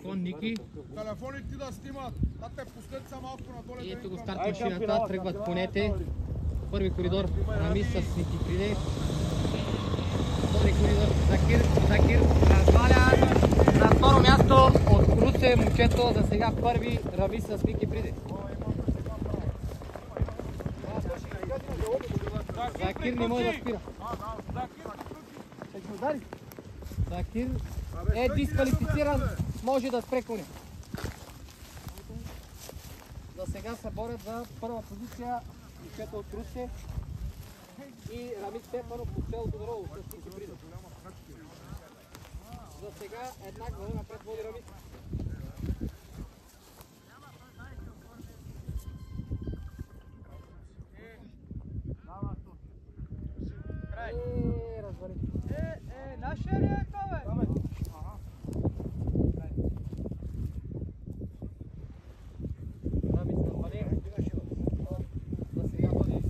Кон Ники. Телефоните да снимат. Да те пускат са малко надолу. И ето го старт машината, тръгват конете. Първи коридор Рамис с Ники Приде. Втори коридор Закир разваля. На второ място от Русе момчето, за сега първи Рамис с Ники Приде. Закир не може да спира. Закир е дисквалифициран, може да спре коня. За сега се борят за първа позиция момчето от Русе и Рамис Стефанов по цялото дорого с Ники Приде. За сега еднакво напред води Рамис. Нашия ли е това, бе? Рамис развали. За сега води.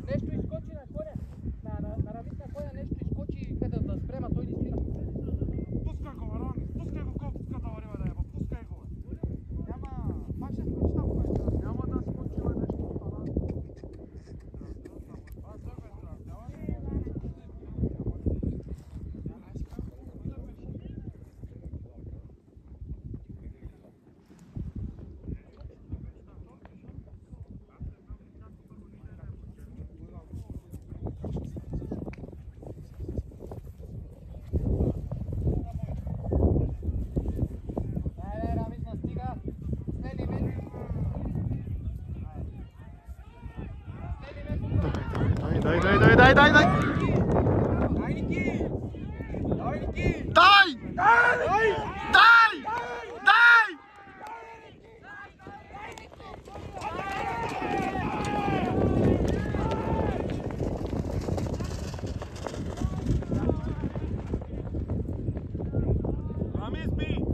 Нещо изкочи на коня. На Рамис на коня нещо изкочи, къде да спрема, той не спира. Пускай го, Рамис. Пускай го колкото да върви да еба. Пускай го. Няма... Пак ще скочи там кой. Няма да скочи нещо. Дай! Рамис би!